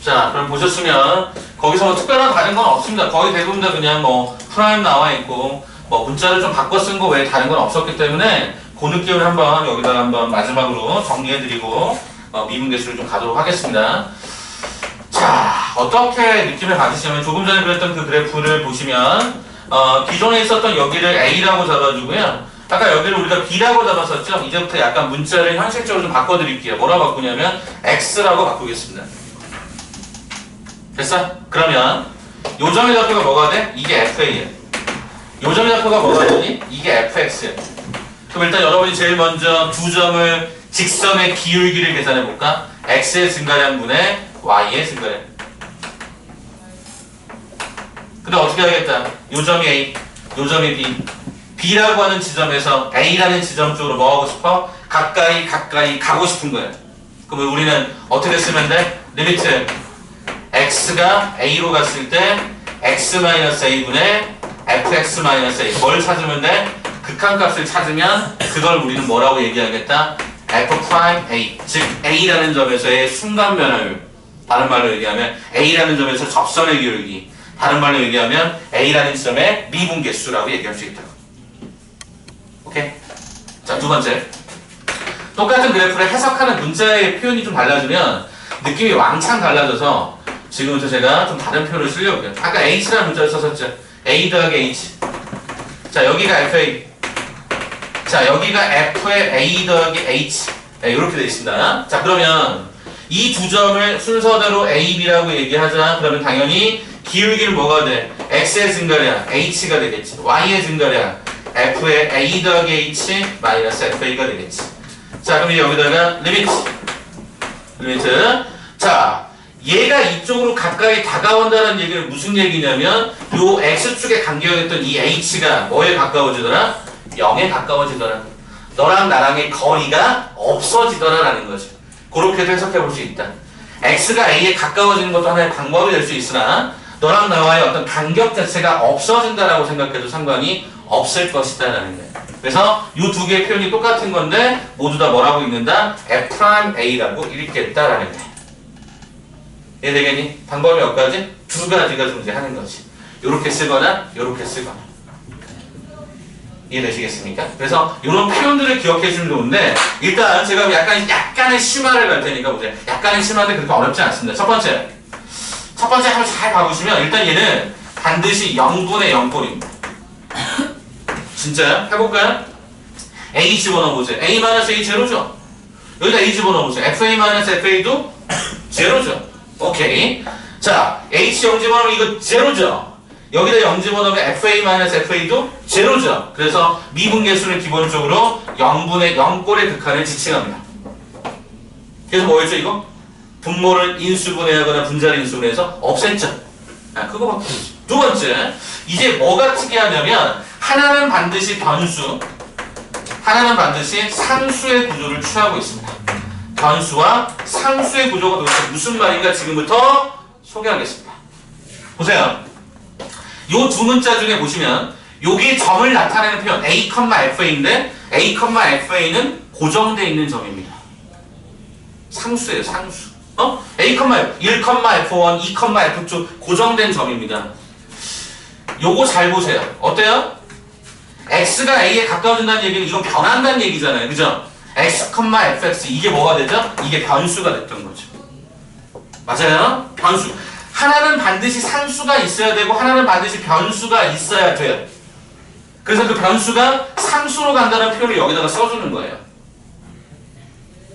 자, 그럼 보셨으면 거기서 뭐 특별한 다른 건 없습니다. 거의 대부분 다 그냥 뭐 프라임 나와 있고 뭐 문자를 좀 바꿔 쓴 거 외에 다른 건 없었기 때문에 그 느낌을 한번 여기다가 한번 마지막으로 정리해드리고 미분 개수를 좀 가도록 하겠습니다. 자, 어떻게 느낌을 받으시냐면 조금 전에 그랬던 그 그래프를 보시면 기존에 있었던 여기를 A라고 잡아주고요. 아까 여기를 우리가 B라고 잡았었죠? 이제부터 약간 문자를 현실적으로 좀 바꿔드릴게요. 뭐라고 바꾸냐면 X라고 바꾸겠습니다. 됐어? 그러면 요점의 좌표가 뭐가 돼? 이게 FA야. 요점의 좌표가 뭐가 되니? 이게 FX야. 그럼 일단 여러분이 제일 먼저 두 점을 직선의 기울기를 계산해 볼까? X의 증가량분의 Y의 증가량. 근데 어떻게 하겠다? 요점이 A, 요점이 B. B라고 하는 지점에서 A라는 지점 쪽으로 뭐 하고 싶어? 가까이 가고 싶은 거야. 그러면 우리는 어떻게 쓰면 돼? 리미트 X가 A로 갔을 때 X-A분의 Fx-A. 뭘 찾으면 돼? 극한값을 찾으면 그걸 우리는 뭐라고 얘기하겠다? F'A. 즉 A라는 점에서의 순간 변화율. 다른 말로 얘기하면 A라는 점에서 접선의 기울기. 다른 말로 얘기하면 A라는 지점의 미분계수라고 얘기할 수 있다. 오케이? 자, 두 번째. 똑같은 그래프를 해석하는 문자의 표현이 좀 달라지면 느낌이 왕창 달라져서 지금부터 제가 좀 다른 표현을 쓰려고 해요. 아까 H라는 문자를 썼었죠. A 더하기 H. 자, 여기가 FA. 자, 여기가 F의 A 더하기 H. 네, 이렇게 되어 있습니다. 자, 그러면 이 두 점을 순서대로 A, B라고 얘기하자. 그러면 당연히 기울기는 뭐가 돼? X의 증가량 H가 되겠지. Y의 증가량 F의 A 더하기 H 마이너스 FA가 되겠지. 자, 그럼 여기다가 리미트. 자, 얘가 이쪽으로 가까이 다가온다는 얘기는 무슨 얘기냐면 요 X축에 간격했던 이 H가 뭐에 가까워지더라? 0에 가까워지더라. 너랑 나랑의 거리가 없어지더라 라는 거지. 그렇게도 해석해 볼 수 있다. X가 A에 가까워지는 것도 하나의 방법이 될 수 있으나 너랑 나와의 어떤 간격 자체가 없어진다라고 생각해도 상관이 없을 것이다 라는 거예요. 그래서 이 두 개의 표현이 똑같은 건데 모두 다 뭐라고 읽는다? F'A라고 읽겠다라는 거예요. 이해되겠니? 방법이 몇 가지? 두 가지가 존재하는 거지. 요렇게 쓰거나 요렇게 쓰거나. 이해되시겠습니까? 그래서 이런 표현들을 기억해 주면 좋은데 일단 제가 약간의 심화를 갈 테니까 보세요. 약간의 심화인데 그렇게 어렵지 않습니다. 첫 번째 한번 잘 봐보시면 일단 얘는 반드시 0분의 0꼴입니다. 진짜요? 해볼까요? A 집어넣어보세요. A-A 제로죠? 여기다 A 집어넣어보세요. FA-FA도 제로죠? 오케이. 자, H 0 집어넣으면 이거 제로죠? 여기다 0 집어넣으면 FA-FA도 제로죠? 그래서 미분계수는 기본적으로 0분의 0꼴의 극한을 지칭합니다. 그래서 뭐였죠 이거? 분모를 인수분해하거나 분자를 인수분해해서 없앴죠? 아, 그거 바꾸지. 두 번째, 이제 뭐가 특이하냐면 하나는 반드시 변수, 하나는 반드시 상수의 구조를 취하고 있습니다. 변수와 상수의 구조가 도대체 무슨 말인가 지금부터 소개하겠습니다. 보세요. 요 두 문자 중에 보시면 여기 점을 나타내는 표현 A,FA인데 A,FA는 고정되어 있는 점입니다. 상수예요, 상수. A,F, 1,F1, 2,F2 고정된 점입니다. 요거 잘 보세요. 어때요? X가 A에 가까워진다는 얘기는 이건 변한다는 얘기잖아요. 그죠? X, Fx 이게 뭐가 되죠? 이게 변수가 됐던 거죠. 맞아요? 변수. 하나는 반드시 상수가 있어야 되고 하나는 반드시 변수가 있어야 돼요. 그래서 그 변수가 상수로 간다는 표현을 여기다가 써주는 거예요.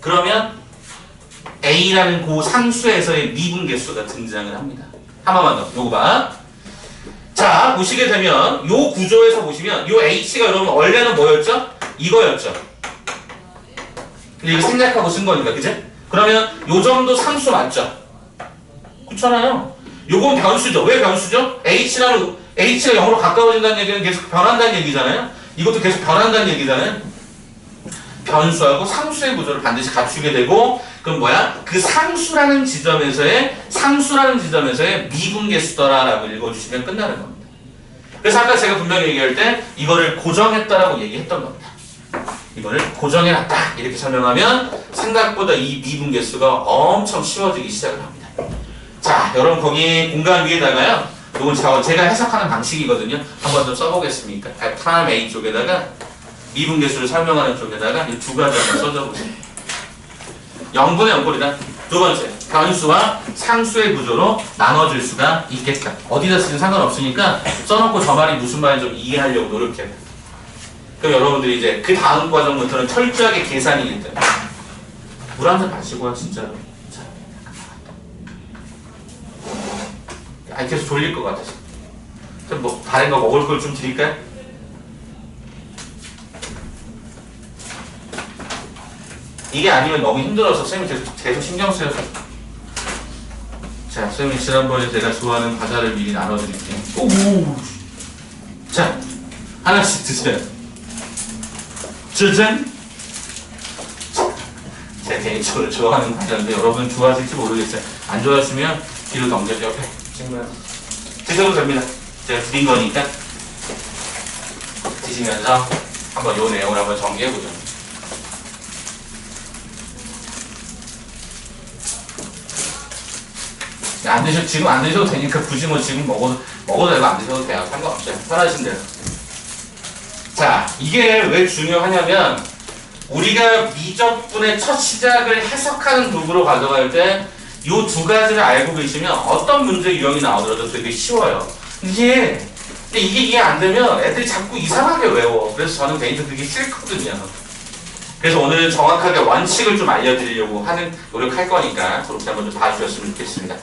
그러면 A라는 그 상수에서의 미분계수가 등장을 합니다. 한 번만 더. 요거 봐. 자, 보시게 되면 요 구조에서 보시면 요 H가 여러분 원래는 뭐였죠? 이거였죠. 근데 이거 생략하고 쓴 거니까, 그제? 그러면 요 정도 상수 맞죠? 그렇잖아요. 요건 변수죠. 왜 변수죠? H가 0으로 가까워진다는 얘기는 계속 변한다는 얘기잖아요. 이것도 계속 변한다는 얘기잖아요. 변수하고 상수의 구조를 반드시 갖추게 되고 그럼 뭐야? 그 상수라는 지점에서의 미분계수더라라고 읽어주시면 끝나는 겁니다. 그래서 아까 제가 분명히 얘기할 때 이거를 고정했다라고 얘기했던 겁니다. 이거를 고정해놨다 이렇게 설명하면 생각보다 이 미분계수가 엄청 쉬워지기 시작을 합니다. 자, 여러분 거기 공간 위에다가요. 이건 제가 해석하는 방식이거든요. 한번 좀 써보겠습니까? F'A 쪽에다가 미분계수를 설명하는 쪽에다가 이 두 가지 한번 써줘보세요. 0분의 0꼴이다. 두 번째, 변수와 상수의 구조로 나눠줄 수가 있겠다. 어디다 쓰든 상관없으니까 써놓고 저 말이 무슨 말인지 좀 이해하려고 노력해요. 그럼 여러분들이 이제 그 다음 과정부터는 철저하게 계산이기 때문에 물 한 잔 마시고요, 진짜로. 자. 아니, 계속 졸릴 것 같아서. 뭐, 다른 거 먹을 걸 좀 드릴까요? 이게 아니면 너무 힘들어서 선생님이 계속 신경 쓰여서. 자, 선생님이 지난번에 제가 좋아하는 과자를 미리 나눠드릴게요. 오! 자, 하나씩 드세요. 짜잔! 제가 개인적으로 좋아하는 과자인데 여러분 좋아하실지 모르겠어요. 안 좋아하시면 뒤로 넘겨서 옆에 친구야. 드셔도 됩니다. 제가 드린 거니까 드시면서 한번 요 내용을 한번 정리해보죠. 안 드셔, 지금 안 드셔도 되니까 굳이 뭐 지금 먹어도 되고 안 드셔도 돼요. 상관없어요. 편하신 대로. 자, 이게 왜 중요하냐면 우리가 미적분의 첫 시작을 해석하는 도구로 가져갈 때 이 두 가지를 알고 계시면 어떤 문제 유형이 나오더라도 되게 쉬워요. 근데 이게 이해 안 되면 애들이 자꾸 이상하게 외워. 그래서 저는 개인적으로 그게 싫거든요. 그래서 오늘은 정확하게 원칙을 좀 알려드리려고 하는 노력할 거니까 그렇게 한번 좀 봐주셨으면 좋겠습니다.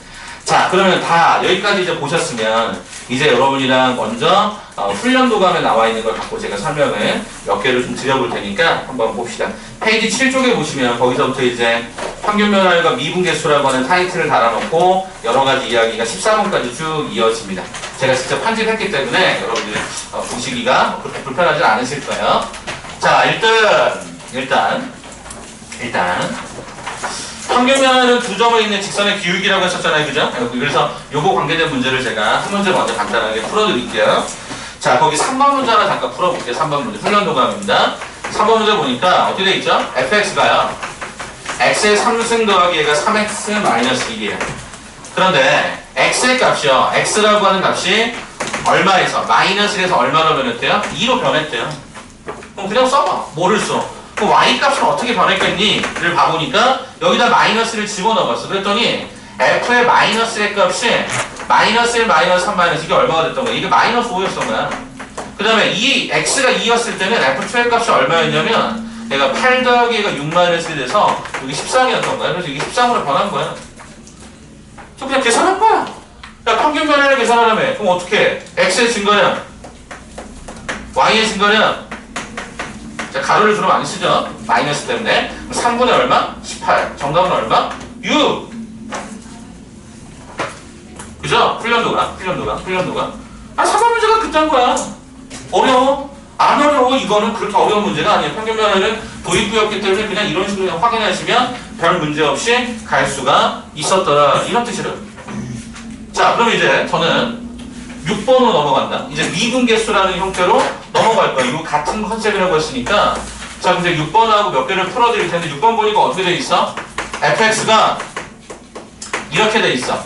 자, 그러면 다 여기까지 이제 보셨으면 이제 여러분이랑 먼저 훈련 도감에 나와 있는 걸 갖고 제가 설명을 몇 개를 좀 드려볼 테니까 한번 봅시다. 페이지 7쪽에 보시면 거기서부터 이제 평균변화율과 미분계수라고 하는 타이틀을 달아놓고 여러 가지 이야기가 14번까지 쭉 이어집니다. 제가 직접 편집했기 때문에 여러분들 보시기가 그렇게 불편하지 않으실 거예요. 자, 일단 평균변화는 두 점에 있는 직선의 기울기라고 했었잖아요, 그죠? 그래서 요거 관계된 문제를 제가 한 문제 먼저 간단하게 풀어드릴게요. 자, 거기 3번 문제 하나 잠깐 풀어볼게요. 3번 문제 훈련 도감입니다. 3번 문제 보니까 어떻게 돼 있죠? fx가요 x의 3승 더하기 얘가 3x 마이너스 1이에요. 그런데 x의 값이요, x라고 하는 값이 얼마에서 마이너스 1에서 얼마로 변했대요? 2로 변했대요. 그럼 그냥 써봐. 뭐를 써? 그 y값은 어떻게 변했겠니? 를 봐보니까 여기다 마이너스를 집어넣어봤어. 그랬더니 f의 마이너스의 값이 마이너스 1, 마이너스 3, 마이너스 이게 얼마가 됐던 거야? 이게 마이너스 5였던 거야. 그 다음에 x가 2였을 때는 f2의 값이 얼마였냐면 얘가 8 더하기 얘가 6 마이너스 1이 돼서 여기 13이었던 거야. 그래서 이게 13으로 변한 거야. 저 그냥 계산한 거야. 야, 평균 변화를 계산하려면 그럼 어떻게 해? x의 증거량 y의 증거량. 자, 가로를 주로 많이 쓰죠. 마이너스 때문에. 3분의 얼마? 18. 정답은 얼마? 6. 그죠? 훈련도가. 아, 3번 문제가 그딴 거야. 어려워? 안 어려워. 이거는 그렇게 어려운 문제가 아니에요. 평균 변화는 도입부였기 때문에 그냥 이런 식으로 그냥 확인하시면 별 문제 없이 갈 수가 있었더라. 이런 뜻이래요. 자, 그럼 이제 저는 6번으로 넘어간다. 이제 미분계수라는 형태로 넘어갈 거예요. 이거 같은 컨셉이라고 했으니까. 자, 이제 6번하고 몇 개를 풀어드릴 텐데 6번 보니까 어떻게 돼 있어? fx가 이렇게 돼 있어.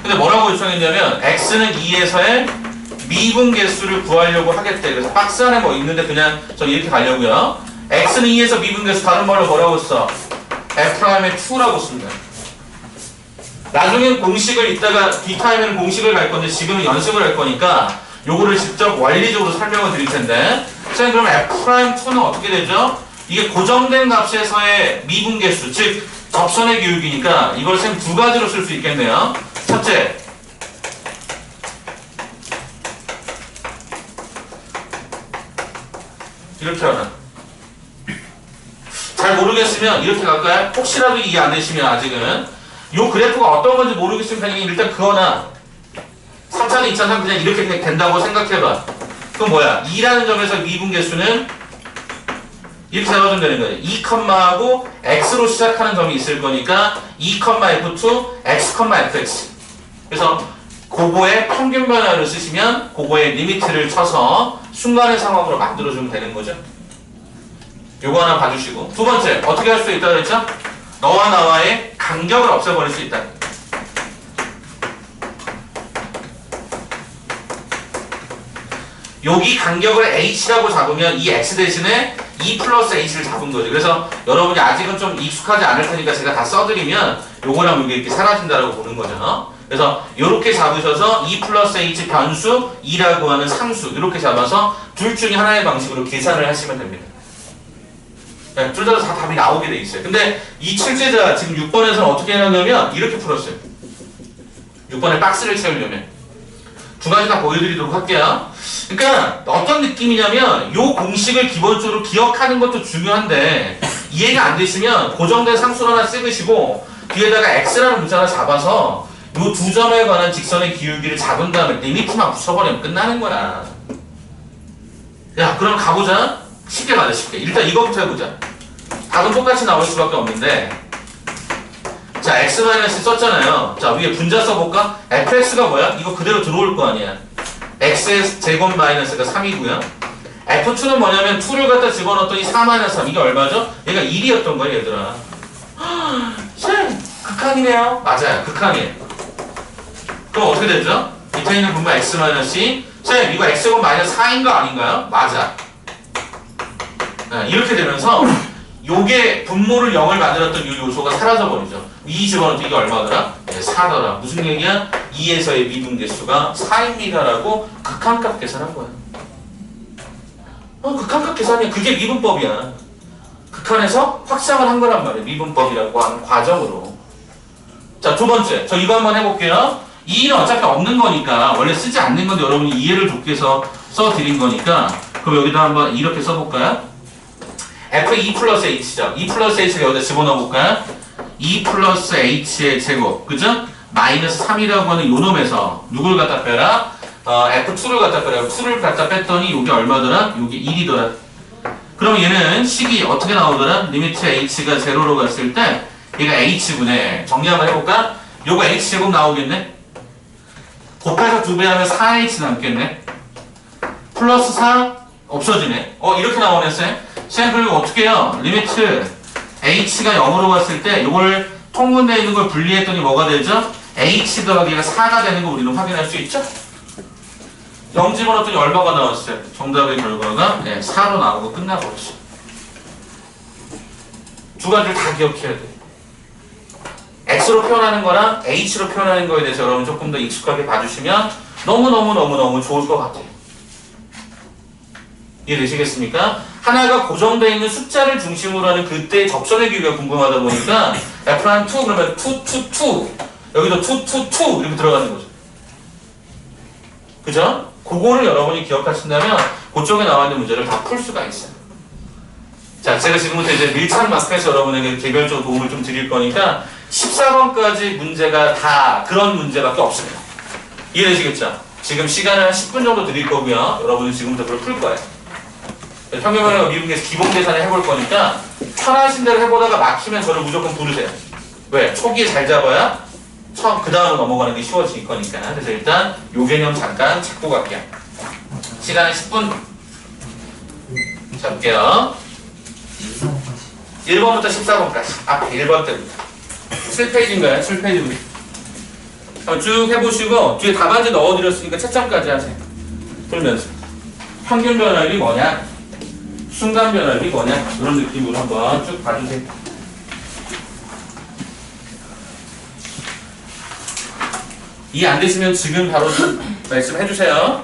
근데 뭐라고 요청했냐면 x는 2에서의 미분계수를 구하려고 하겠대. 그래서 박스 안에 뭐 있는데 그냥 저 이렇게 가려고요. x는 2에서 미분계수 다른 말로 뭐라고 써? f'의 2라고 씁니다. 나중엔 공식을 이따가 D타임에는 공식을 갈 건데 지금은 연습을 할 거니까 요거를 직접 원리적으로 설명을 드릴 텐데 선생님 그럼 F'2는 어떻게 되죠? 이게 고정된 값에서의 미분계수 즉 접선의 기울기니까 이걸 선생님 두 가지로 쓸 수 있겠네요. 첫째, 이렇게 하나. 잘 모르겠으면 이렇게 갈까요? 혹시라도 이해 안 되시면 아직은 요 그래프가 어떤 건지 모르겠으면 그냥 일단 그거나 3차는 2차는 그냥 이렇게 그냥 된다고 생각해봐. 그럼 뭐야? 2라는 점에서 미분계수는 이렇게 잡아주면 되는 거예요. 2컴마하고 x로 시작하는 점이 있을 거니까 2,f2, x,fx. 그래서 그거의 평균 변화를 쓰시면 그거의 리미트를 쳐서 순간의 상황으로 만들어주면 되는 거죠. 요거 하나 봐주시고 두 번째 어떻게 할 수 있다고 그랬죠? 너와 나와의 간격을 없애버릴 수 있다. 여기 간격을 h라고 잡으면 이 x 대신에 2 플러스 h를 잡은 거죠. 그래서 여러분이 아직은 좀 익숙하지 않을 테니까 제가 다 써드리면 요거랑 요게 이렇게 사라진다라고 보는 거죠. 그래서 이렇게 잡으셔서 E 플러스 H 변수 2라고 하는 상수 이렇게 잡아서 둘 중에 하나의 방식으로 계산을 하시면 됩니다. 네, 둘 다 답이 나오게 돼 있어요. 근데 이 출제자 지금 6번에서는 어떻게 해놨냐면 이렇게 풀었어요. 6번에 박스를 채우려면 두 가지 다 보여드리도록 할게요. 그러니까 어떤 느낌이냐면 이 공식을 기본적으로 기억하는 것도 중요한데 이해가 안 되시면 고정된 상수를 하나 쓰시고 뒤에다가 x라는 문자 하나 잡아서 이 두 점에 관한 직선의 기울기를 잡은 다음에 리미트만 붙여버리면 끝나는 거야. 야, 그럼 가보자. 쉽게 가자, 쉽게. 일단 이거부터 해보자. 답은 똑같이 나올 수밖에 없는데 자, x 썼잖아요. 자, 위에 분자 써볼까? fx가 뭐야? 이거 그대로 들어올 거 아니야. x 제곱 마이너스가 3이고요. f2는 뭐냐면 2를 갖다 집어넣었더니 4 마이너스 3. 이게 얼마죠? 얘가 1이었던 거예요, 얘들아. 쌤, 극한이네요. 맞아요, 극한이에요. 그럼 어떻게 되죠? 밑에 있는 분모 x 마이너스 2. 쌤, 이거 x제곱 마이너스 4인 거 아닌가요? 맞아. 네, 이렇게 되면서 요게 분모를 0을 만들었던 이 요소가 사라져버리죠. 2 집어넣었더니 이게 얼마더라? 네, 4더라. 무슨 얘기야? 2에서의 미분계수가 4입니다라고 극한값 계산한 거야. 극한값 계산이야. 그게 미분법이야. 극한에서 확장을 한 거란 말이야. 미분법이라고 하는 과정으로. 자, 두 번째. 저 이거 한번 해볼게요. 2는 어차피 없는 거니까 원래 쓰지 않는 건데 여러분이 이해를 돕기 위해서 써드린 거니까 그럼 여기다 한번 이렇게 써볼까요? f2 플러스 h죠. 2 플러스 h를 여기다 집어넣어볼까요? 2 플러스 h의 제곱, 그죠? 마이너스 3이라고 하는 요 놈에서 누굴 갖다 빼라? f2를 갖다 빼라. 2를 갖다 뺐더니 요게 얼마더라? 요게 1이더라. 그럼 얘는 식이 어떻게 나오더라? 리미트 h가 0로 갔을 때 얘가 h분의 정리 한번 해볼까? 요거 h제곱 나오겠네? 곱해서 2배 하면 4h 남겠네? 플러스 4 없어지네. 이렇게 나오네, 쌤. 쌤, 그리고 어떻게 해요? 리미트 h가 0으로 갔을 때 이걸 통분되어 있는 걸 분리했더니 뭐가 되죠? h 더하기가 4가 되는 거 우리는 확인할 수 있죠? 0 집어넣었더니 얼마가 나왔어요? 정답의 결과가 4로 나오고 끝나버렸어. 두 가지를 다 기억해야 돼. x로 표현하는 거랑 h로 표현하는 거에 대해서 여러분 조금 더 익숙하게 봐주시면 너무너무 좋을 것 같아요. 이해되시겠습니까? 하나가 고정되어 있는 숫자를 중심으로 하는 그때의 접선의 기울기가 궁금하다 보니까 f1, 2 그러면 2, 여기도 2 이렇게 들어가는 거죠. 그죠? 그거를 여러분이 기억하신다면 그쪽에 나와 있는 문제를 다 풀 수가 있어요. 자, 제가 지금부터 이제 밀착 마크에서 여러분에게 개별적으로 도움을 좀 드릴 거니까 14번까지 문제가 다 그런 문제밖에 없습니다. 이해되시겠죠? 지금 시간을 한 10분 정도 드릴 거고요. 여러분은 지금부터 그걸 풀 거예요. 평균변화와 미분계수 기본 계산을 해볼 거니까 편하신 대로 해보다가 막히면 저를 무조건 부르세요. 왜? 초기에 잘 잡아야 그 다음으로 넘어가는 게 쉬워질 거니까. 그래서 일단 요 개념 잠깐 잡고 갈게요. 시간은 10분 잡을게요. 1번부터 14번까지. 앞에 1번 때부터. 7페이지인가요? 7페이지부터. 한번 쭉 해보시고 뒤에 답안지 넣어드렸으니까 채점까지 하세요. 풀면서. 평균 변화율이 뭐냐? 순간 변화율이 뭐냐? 이런 느낌으로 한번 쭉 봐주세요. 이해 안 되시면 지금 바로 좀 말씀해 주세요.